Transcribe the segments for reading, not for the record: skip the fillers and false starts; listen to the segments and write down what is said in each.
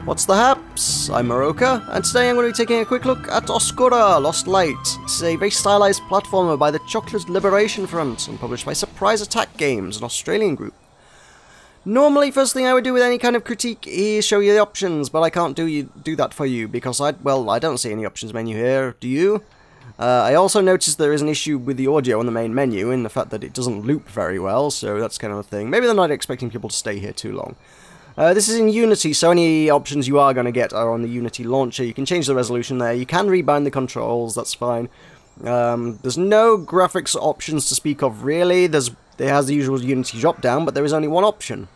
What's the haps? I'm Meroka, and today I'm going to be taking a quick look at Oscura, Lost Light. This is a very stylized platformer by the Chocolate Liberation Front, and published by Surprise Attack Games, an Australian group. Normally, first thing I would do with any kind of critique is show you the options, but I can't do that for you, because I don't see any options menu here, do you? I also noticed there is an issue with the audio on the main menu, in the fact that it doesn't loop very well, so that's kind of a thing. Maybe they're not expecting people to stay here too long. This is in Unity, so any options you are going to get are on the Unity launcher. You can change the resolution there, you can rebind the controls, that's fine. There's no graphics options to speak of, really. It has the usual Unity drop-down, but there is only one option,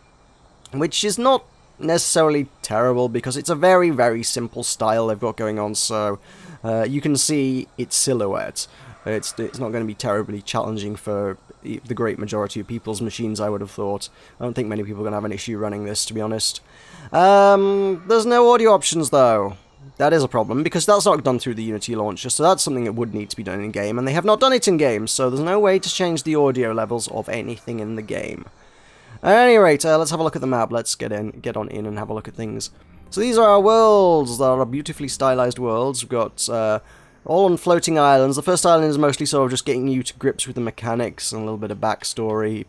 which is not necessarily terrible, because it's a very, very simple style they've got going on, so you can see its silhouette. It's not going to be terribly challenging for the great majority of people's machines, I would have thought. I don't think many people are going to have an issue running this, to be honest. There's no audio options, though. That is a problem, because that's not done through the Unity launcher, so that's something that would need to be done in-game, and they have not done it in-game, so there's no way to change the audio levels of anything in the game. At any rate, let's have a look at the map. Let's get on in and have a look at things. So these are our worlds. They are beautifully stylized worlds. We've got all on floating islands. The first island is mostly sort of just getting you to grips with the mechanics and a little bit of backstory,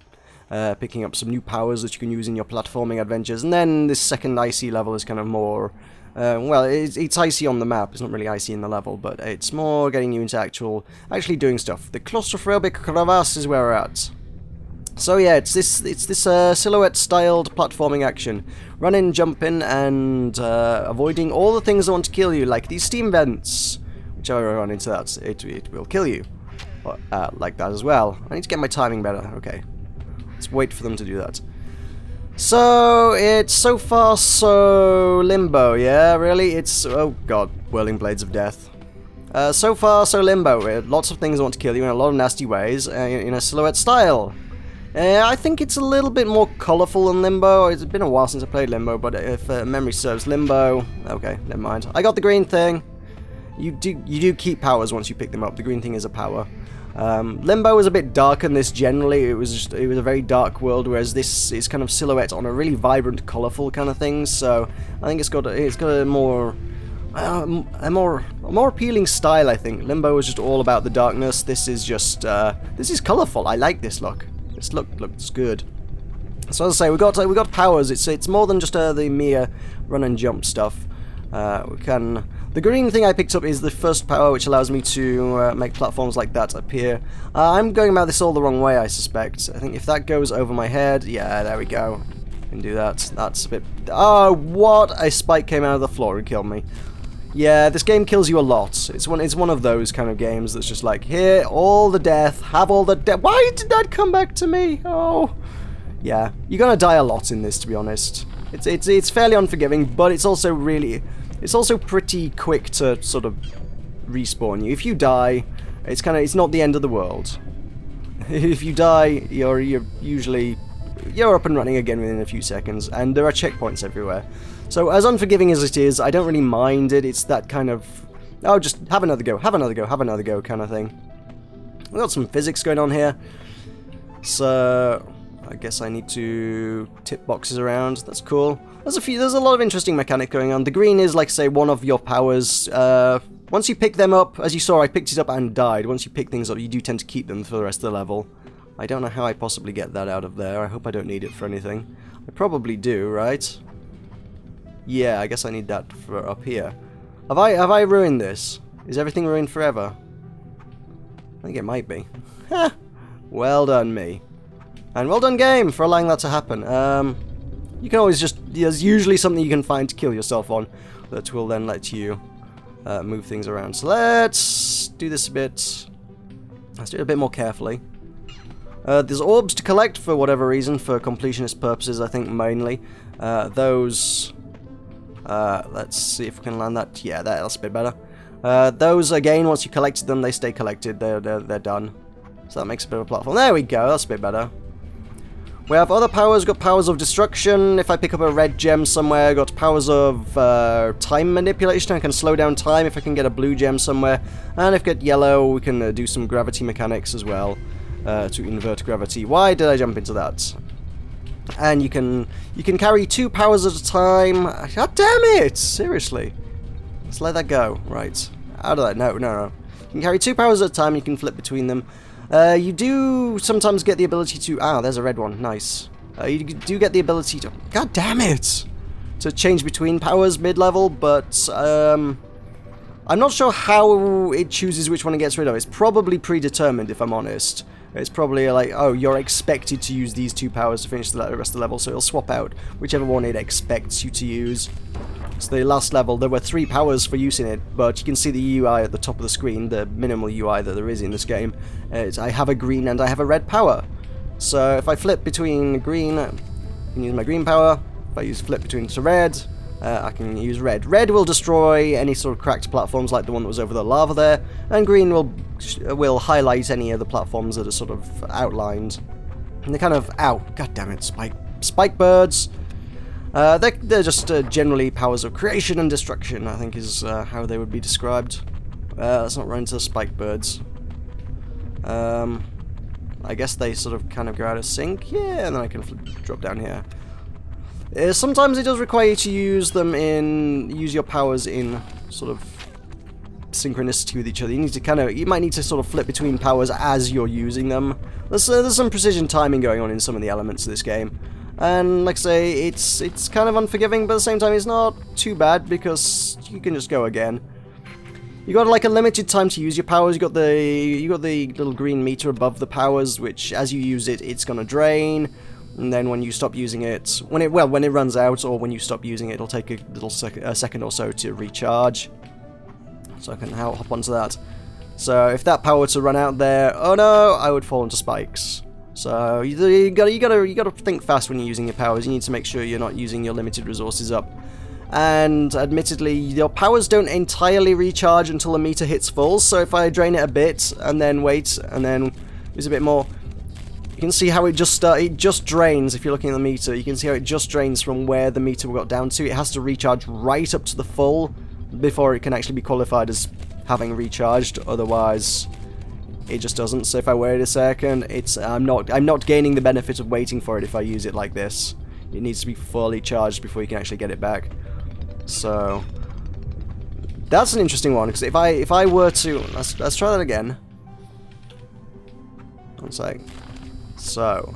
picking up some new powers that you can use in your platforming adventures. And then this second icy level is kind of more, well, it's icy on the map. It's not really icy in the level, but it's more getting you into actually doing stuff. The claustrophobic crevasse is where we're at. So yeah, it's this silhouette-styled platforming action. Running, jumping, and avoiding all the things that want to kill you, like these steam vents. Which I run into that, it will kill you. Like that as well. I need to get my timing better. Okay. Let's wait for them to do that. So, it's so far so limbo, yeah? Really? It's... oh god, whirling blades of death. So far so limbo. Lots of things want to kill you in a lot of nasty ways, in a silhouette style. I think it's a little bit more colourful than Limbo. It's been a while since I played Limbo, but if memory serves, Limbo... okay, never mind. I got the green thing. You do keep powers once you pick them up. The green thing is a power. Limbo was a bit darker than this generally. It was a very dark world, whereas this is kind of silhouette on a really vibrant, colourful kind of thing. So I think it's got a more appealing style. I think Limbo was just all about the darkness. This is just this is colourful. I like this look. This looks good. So as I say, we got powers. It's more than just the mere run and jump stuff. The green thing I picked up is the first power, which allows me to make platforms like that appear. I'm going about this all the wrong way, I suspect. I think if that goes over my head, yeah, there we go. Can do that. That's a bit... oh, what? A spike came out of the floor and killed me. Yeah, this game kills you a lot. It's one of those kind of games that's just like, here, all the death, have all the death. Why did that come back to me? Oh, yeah, you're gonna die a lot in this, to be honest. It's fairly unforgiving, but it's also pretty quick to sort of respawn you. If you die, it's not the end of the world. If you die, you're usually up and running again within a few seconds, and there are checkpoints everywhere. So as unforgiving as it is, I don't really mind it. It's that kind of, oh, just have another go, have another go, have another go kind of thing. We've got some physics going on here. So I guess I need to tip boxes around. That's cool. There's a lot of interesting mechanic going on. The green is, like, say, one of your powers. Once you pick them up, as you saw, I picked it up and died. Once you pick things up, you do tend to keep them for the rest of the level. I don't know how I possibly get that out of there. I hope I don't need it for anything. I probably do, right? Yeah, I guess I need that for up here. Have I ruined this? Is everything ruined forever? I think it might be. Ha! Well done, me. And well done, game, for allowing that to happen. You can always just... there's usually something you can find to kill yourself on that will then let you move things around. So let's do this a bit... let's do it a bit more carefully. There's orbs to collect for whatever reason, for completionist purposes, I think, mainly. Those... let's see if we can land that. Yeah, that's a bit better. Those, again, once you collected them, they stay collected. They're done. So that makes a bit of a platform. There we go, that's a bit better. We have other powers. Got powers of destruction. If I pick up a red gem somewhere, got powers of time manipulation. I can slow down time if I can get a blue gem somewhere. And if I get yellow, we can do some gravity mechanics as well to invert gravity. Why did I jump into that? And you can carry 2 powers at a time. God damn it! Seriously. Let's let that go. Right. Out of that. No. You can carry 2 powers at a time, you can flip between them. You do sometimes get the ability to... Ah, there's a red one. Nice. You do get the ability to... God damn it! To change between powers mid-level, but... I'm not sure how it chooses which one it gets rid of. It's probably predetermined, if I'm honest. It's probably like, oh, you're expected to use these 2 powers to finish the rest of the level, so it'll swap out whichever one it expects you to use. So the last level, there were 3 powers for use in it, but you can see the UI at the top of the screen, the minimal UI that there is in this game. I have a green and I have a red power. So if I flip between green, I can use my green power. If I flip between to red, I can use red. Red will destroy any sort of cracked platforms like the one that was over the lava there, and green will highlight any of the platforms that are sort of outlined. And they're kind of... Ow! God damn it, spike birds! They're just generally powers of creation and destruction, I think is how they would be described. Let's not run into the spike birds. I guess they sort of kind of go out of sync. Yeah, and then I can drop down here. Sometimes it does require you to use your powers in sort of synchronicity with each other. You might need to sort of flip between powers as you're using them. There's some precision timing going on in some of the elements of this game. And like I say, it's kind of unforgiving, but at the same time it's not too bad because you can just go again. You got like a limited time to use your powers. You got the little green meter above the powers, which as you use it, it's gonna drain. And then when you stop using it, when it runs out, or when you stop using it, it'll take a little second or so to recharge. So I can hop onto that. So if that power were to run out there, oh no, I would fall into spikes. So you gotta think fast when you're using your powers. You need to make sure you're not using your limited resources up. And admittedly, your powers don't entirely recharge until the meter hits full. So if I drain it a bit and then wait and then use a bit more. You can see how it just drains. If you're looking at the meter, you can see how it just drains from where the meter got down to. It has to recharge right up to the full before it can actually be qualified as having recharged. Otherwise, it just doesn't. So if I wait a second, I'm not gaining the benefit of waiting for it if I use it like this. It needs to be fully charged before you can actually get it back. So that's an interesting one, because if I were to let's try that again. One sec. So,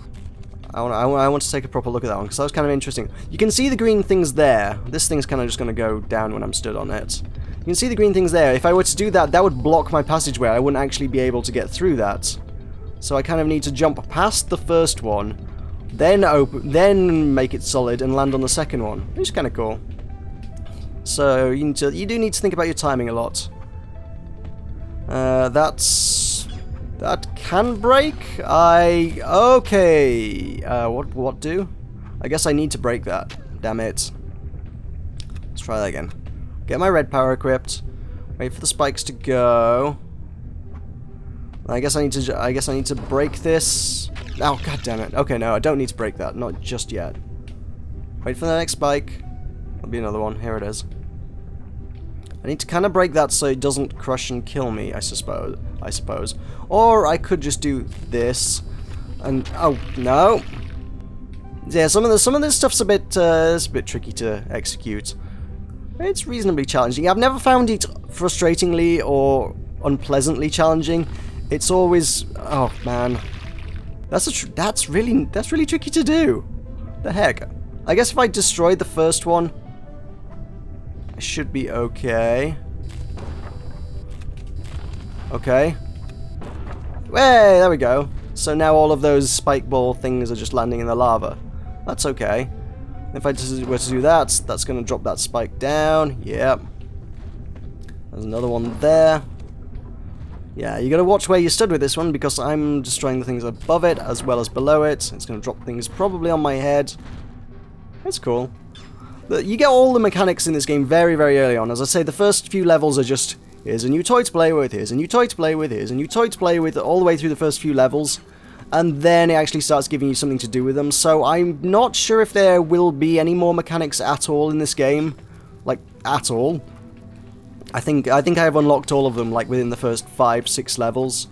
I want to take a proper look at that one, because that was kind of interesting. You can see the green things there. This thing's kind of just going to go down when I'm stood on it. You can see the green things there. If I were to do that, that would block my passageway. I wouldn't actually be able to get through that. So I kind of need to jump past the first one, then make it solid and land on the second one, which is kind of cool. So you do need to think about your timing a lot. That can break. Okay. What do? I guess I need to break that. Damn it. Let's try that again. Get my red power equipped. Wait for the spikes to go. I guess I need to break this. Oh, god damn it. Okay, no, I don't need to break that. Not just yet. Wait for the next spike. There'll be another one. Here it is. I need to kind of break that so it doesn't crush and kill me, I suppose. Or I could just do this. And oh no. Yeah, some of this stuff's a bit tricky to execute. It's reasonably challenging. I've never found it frustratingly or unpleasantly challenging. It's always, oh man, that's really tricky to do. The heck? I guess if I destroy the first one, I should be okay. Okay. Hey, there we go. So now all of those spike ball things are just landing in the lava. That's okay. If I were to do that, that's going to drop that spike down. Yep. There's another one there. Yeah, you got to watch where you stood with this one, because I'm destroying the things above it as well as below it. It's going to drop things probably on my head. That's cool. But you get all the mechanics in this game very, very early on. As I say, the first few levels are just, here's a new toy to play with, here's a new toy to play with, here's a new toy to play with, all the way through the first few levels. And then it actually starts giving you something to do with them. So I'm not sure if there will be any more mechanics at all in this game. Like, at all. I think I have unlocked all of them, like, within the first 5-6 levels.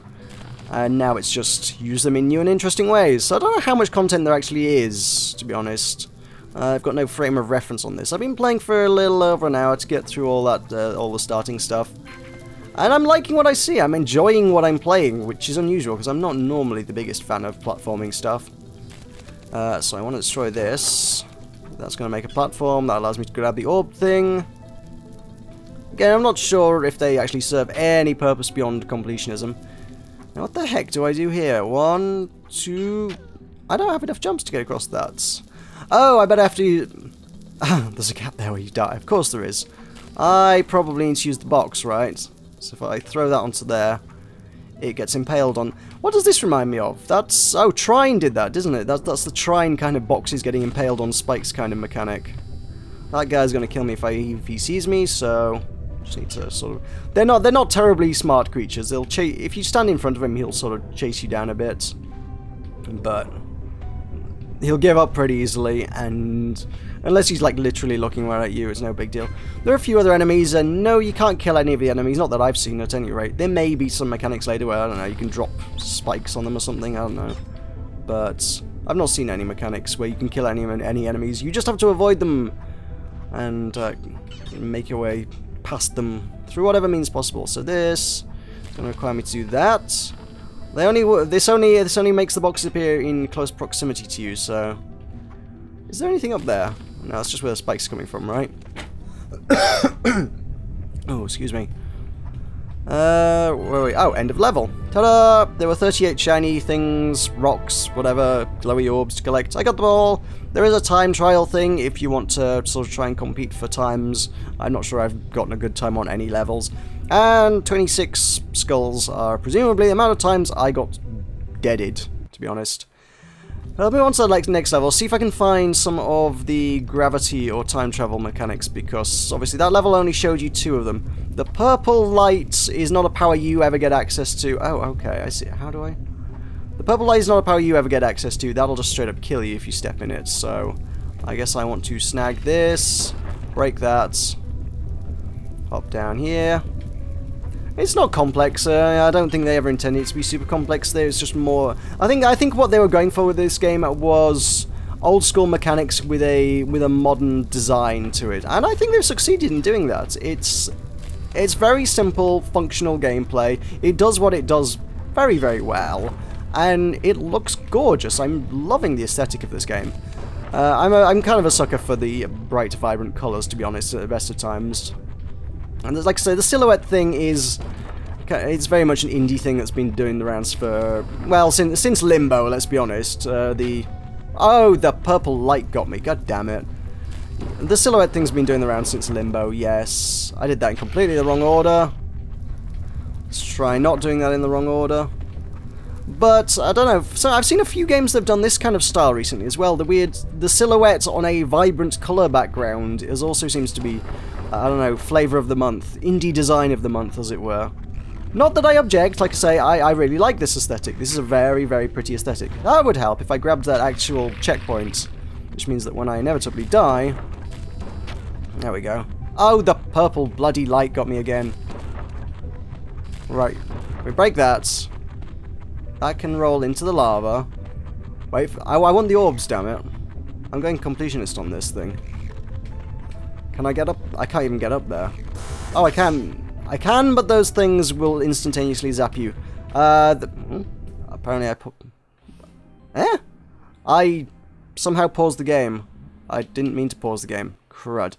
And now it's just use them in new and interesting ways. So I don't know how much content there actually is, to be honest. I've got no frame of reference on this. I've been playing for a little over an hour to get through all that, all the starting stuff. And I'm liking what I see. I'm enjoying what I'm playing, which is unusual because I'm not normally the biggest fan of platforming stuff. So I want to destroy this. That's going to make a platform. That allows me to grab the orb thing. Again, I'm not sure if they actually serve any purpose beyond completionism. Now, what the heck do I do here? 1, 2... I don't have enough jumps to get across that. Oh, I bet I have to... There's a gap there where you die. Of course there is. I probably need to use the box, right? So if I throw that onto there, it gets impaled on... What does this remind me of? That's... Oh, Trine did that, isn't it? That's the Trine kind of boxes getting impaled on spikes kind of mechanic. That guy's going to kill me if he sees me, so... Just need to sort of... They're not terribly smart creatures. They'll chase... If you stand in front of him, he'll sort of chase you down a bit. But... He'll give up pretty easily, and... Unless he's, like, literally looking right at you, it's no big deal. There are a few other enemies, and no, you can't kill any of the enemies. Not that I've seen, at any rate. There may be some mechanics later where, I don't know, you can drop spikes on them or something, I don't know. But I've not seen any mechanics where you can kill any enemies. You just have to avoid them and make your way past them through whatever means possible. So this is going to require me to do that. This only makes the boxes appear in close proximity to you, so... Is there anything up there? No, that's just where the spike's coming from, right? Oh, excuse me. Where are we? Oh, end of level. Ta-da! There were 38 shiny things, rocks, whatever, glowy orbs to collect. I got them all. There is a time trial thing if you want to sort of try and compete for times. I'm not sure I've gotten a good time on any levels. And 26 skulls are presumably the amount of times I got deaded, to be honest. I'll move on to the next level, see if I can find some of the gravity or time travel mechanics, because obviously that level only showed you 2 of them. The purple light is not a power you ever get access to. Oh, okay, I see. How do I... The purple light is not a power you ever get access to. That'll just straight up kill you if you step in it, so... I guess I want to snag this, break that, hop down here. It's not complex. I don't think they ever intended it to be super complex. There's just more... I think what they were going for with this game was old school mechanics with a modern design to it, and I think they've succeeded in doing that. It's very simple, functional gameplay. It does what it does very, very well, and it looks gorgeous. I'm loving the aesthetic of this game. I'm kind of a sucker for the bright, vibrant colours, to be honest, at the best of times. And like I say, the silhouette thing is... It's very much an indie thing that's been doing the rounds for... Well, since Limbo, let's be honest. Oh, the purple light got me, god damn it. The silhouette thing's been doing the rounds since Limbo, yes. I did that in completely the wrong order. Let's try not doing that in the wrong order. But, I don't know, so I've seen a few games that have done this kind of style recently as well. The silhouette on a vibrant colour background also seems to be... I don't know, flavour of the month. Indie design of the month, as it were. Not that I object, like I say, I really like this aesthetic. This is a very, very pretty aesthetic. That would help if I grabbed that actual checkpoint. Which means that when I inevitably die... There we go. Oh, the purple bloody light got me again. Right. We break that. That can roll into the lava. Wait, I want the orbs, damn it. I'm going completionist on this thing. Can I get up? I can't even get up there. Oh, I can. I can, but those things will instantaneously zap you. Apparently I put... I somehow paused the game. I didn't mean to pause the game. Crud.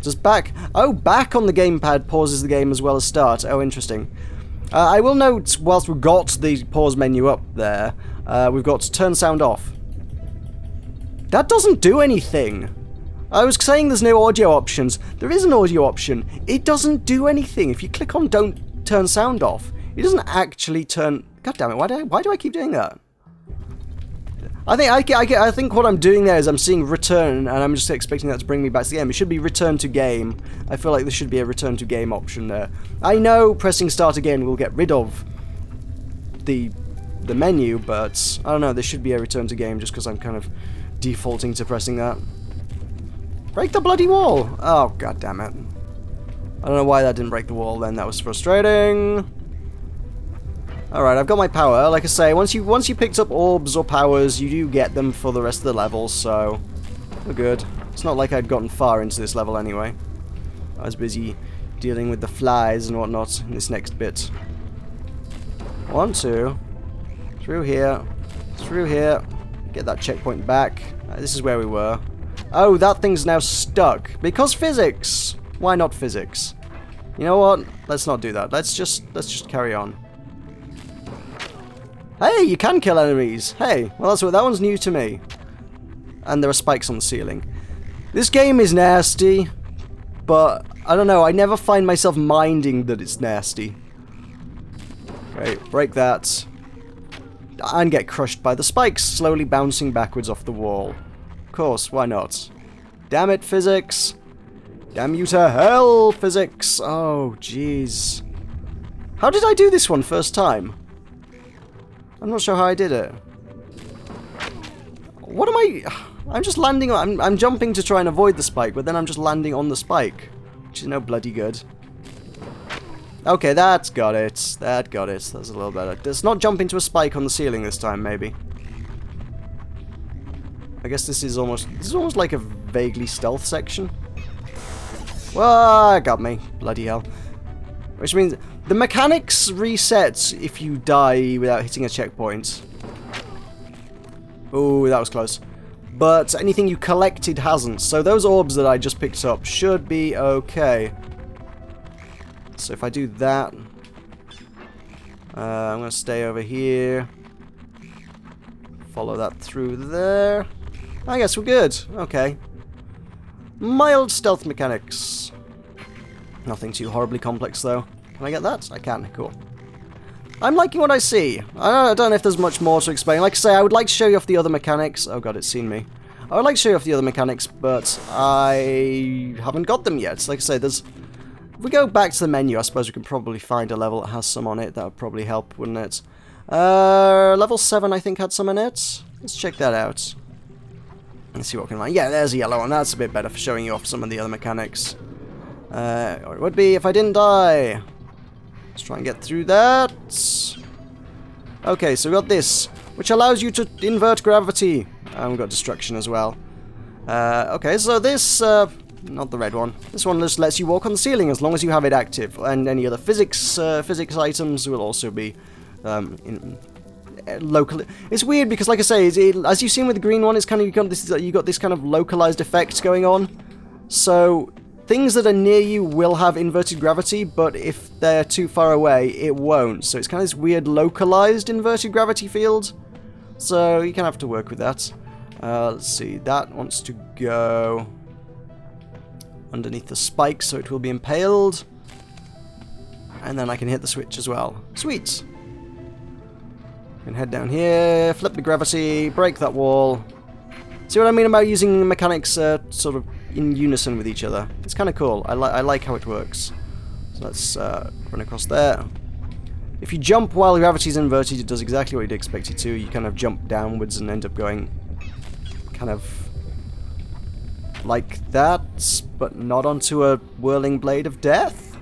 Just back. Oh, back on the gamepad pauses the game as well as start. Oh, interesting. I will note, whilst we've got the pause menu up there, we've got turn sound off. That doesn't do anything. I was saying there's no audio options. There is an audio option. It doesn't do anything. If you click on don't turn sound off, it doesn't actually turn... God damn it, why do I keep doing that? I think what I'm doing there is I'm seeing return, and I'm just expecting that to bring me back to the game. It should be return to game. I feel like there should be a return to game option there. I know pressing start again will get rid of the menu, but I don't know, there should be a return to game just because I'm kind of defaulting to pressing that. Break the bloody wall! Oh, god damn it. I don't know why that didn't break the wall then, that was frustrating. Alright, I've got my power. Like I say, once you picked up orbs or powers, you do get them for the rest of the levels, so we're good. It's not like I'd gotten far into this level anyway. I was busy dealing with the flies and whatnot in this next bit. 1, 2. Through here. Through here. Get that checkpoint back. This is where we were. Oh, that thing's now stuck. Because physics! Why not physics? You know what? Let's not do that. Let's just carry on. Hey, you can kill enemies! Hey, well that one's new to me. And there are spikes on the ceiling. This game is nasty, but I don't know, I never find myself minding that it's nasty. Okay, break that. And get crushed by the spikes, slowly bouncing backwards off the wall. Of course, why not? Damn it, physics! Damn you to hell, physics! Oh, jeez. How did I do this one first time? I'm not sure how I did it. What am I... I'm just landing on... I'm jumping to try and avoid the spike, but then I'm just landing on the spike. Which is no bloody good. Okay, that's got it. That got it. That's a little better. Let's not jump into a spike on the ceiling this time, maybe. I guess this is almost like a vaguely stealth section. Well, got me. Bloody hell. Which means the mechanics reset if you die without hitting a checkpoint. Ooh, that was close. But anything you collected hasn't. So those orbs that I just picked up should be okay. So if I do that, I'm going to stay over here. Follow that through there. I guess we're good. Okay. Mild stealth mechanics. Nothing too horribly complex though. Can I get that? I can. Cool. I'm liking what I see. I don't know if there's much more to explain. Like I say, I would like to show you off the other mechanics. Oh god, it's seen me. I would like to show you off the other mechanics, but I haven't got them yet. Like I say, there's... If we go back to the menu, I suppose we can probably find a level that has some on it. That would probably help, wouldn't it? Level 7, I think, had some in it. Let's check that out. Let's see what we can find. Yeah, there's a yellow one. That's a bit better for showing you off some of the other mechanics. Or it would be if I didn't die. Let's try and get through that. Okay, so we got this, which allows you to invert gravity. And we've got destruction as well. Okay, so this... not the red one. This one just lets you walk on the ceiling as long as you have it active, and any other physics items will also be local. It's weird because, like I say, as you've seen with the green one, it's kind of you got this kind of localized effect going on. So things that are near you will have inverted gravity, but if they're too far away, it won't. So it's kind of this weird localized inverted gravity field. So you kind of have to work with that. Let's see. That wants to go underneath the spike, so it will be impaled. And then I can hit the switch as well. Sweet! And head down here, flip the gravity, break that wall. See what I mean about using mechanics sort of in unison with each other? It's kind of cool. I like how it works. So let's run across there. If you jump while gravity's inverted, it does exactly what you'd expect it to. You kind of jump downwards and end up going kind of like that, but not onto a whirling blade of death.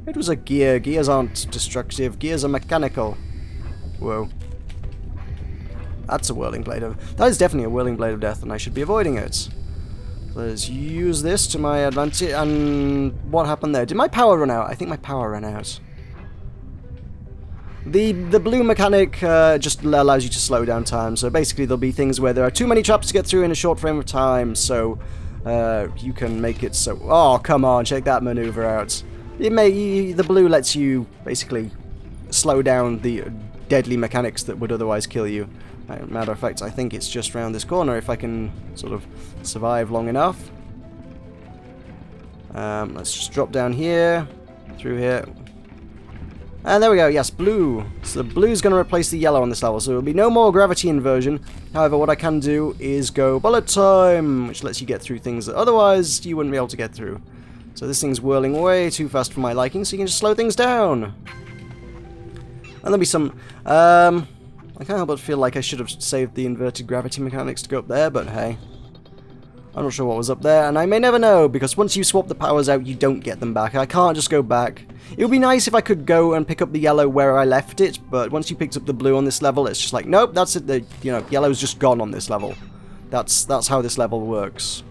It was a gear. Gears aren't destructive. Gears are mechanical. Whoa. That's a whirling blade of... That is definitely a whirling blade of death, and I should be avoiding it. Let's use this to my advantage. And what happened there? Did my power run out? I think my power ran out. The blue mechanic just allows you to slow down time, so basically there'll be things where there are too many traps to get through in a short frame of time, so you can make it so... Oh, come on, check that maneuver out. The blue lets you basically slow down the deadly mechanics that would otherwise kill you. Matter of fact, I think it's just round this corner if I can sort of survive long enough. Let's just drop down here, through here. And there we go, yes, blue. So the blue's going to replace the yellow on this level, so there will be no more gravity inversion. However, what I can do is go bullet time, which lets you get through things that otherwise you wouldn't be able to get through. So this thing's whirling way too fast for my liking, so you can just slow things down. And there'll be some... I can't help but feel like I should have saved the inverted gravity mechanics to go up there, but hey. I'm not sure what was up there, and I may never know, because once you swap the powers out, you don't get them back. I can't just go back. It would be nice if I could go and pick up the yellow where I left it, but once you picked up the blue on this level, it's just like, nope, that's it. The, you know, yellow's just gone on this level. That's how this level works.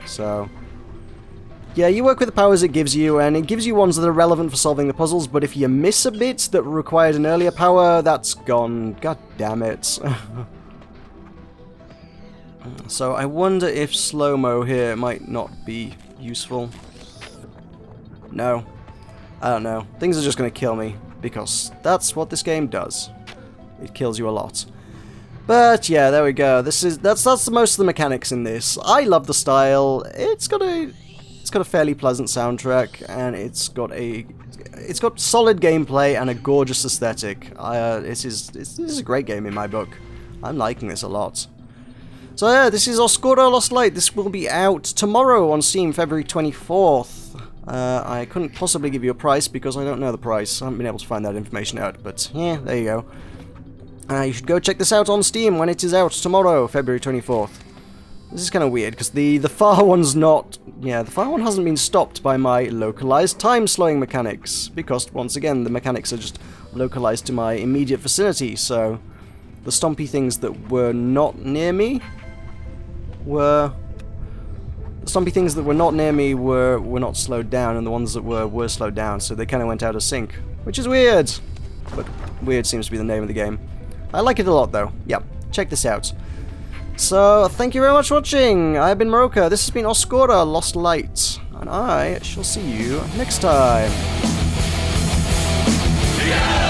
So, yeah, you work with the powers it gives you, and it gives you ones that are relevant for solving the puzzles, but if you miss a bit that required an earlier power, that's gone. God damn it. So I wonder if slow-mo here might not be useful. No. I don't know. Things are just going to kill me, because that's what this game does. It kills you a lot. But yeah, there we go. That's the most of the mechanics in this. I love the style. It's got a fairly pleasant soundtrack, and it's got solid gameplay and a gorgeous aesthetic. This is a great game in my book. I'm liking this a lot. So yeah, this is Oscura Lost Light. This will be out tomorrow on Steam, February 24th. I couldn't possibly give you a price because I don't know the price. I haven't been able to find that information out, but yeah, there you go. You should go check this out on Steam when it is out tomorrow, February 24th. This is kind of weird because the far one's not... Yeah, the far one hasn't been stopped by my localized time slowing mechanics, because once again the mechanics are just localized to my immediate vicinity, so the stompy things that were not near me were not slowed down, and the ones that were slowed down, so they kind of went out of sync, which is weird. But weird seems to be the name of the game. I like it a lot, though. Yeah, check this out. So, thank you very much for watching. I've been Meroka. This has been Oscura Lost Light, and I shall see you next time. Yeah!